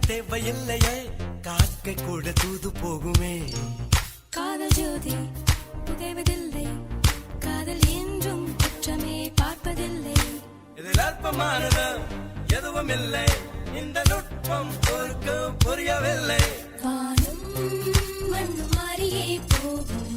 தேவையில்லையே, காக்கை கூட தூது போகுமே. காதல் ஜோதி புகைவதில்லை, காதல் என்றும் குற்றமே பார்ப்பதில்லை. இதில் அற்பமானது எதுவும் இல்லை, இந்த நுட்பம் பொறுக்க புரியவில்லை. வானம் மண்ணு மாறியே போகும்,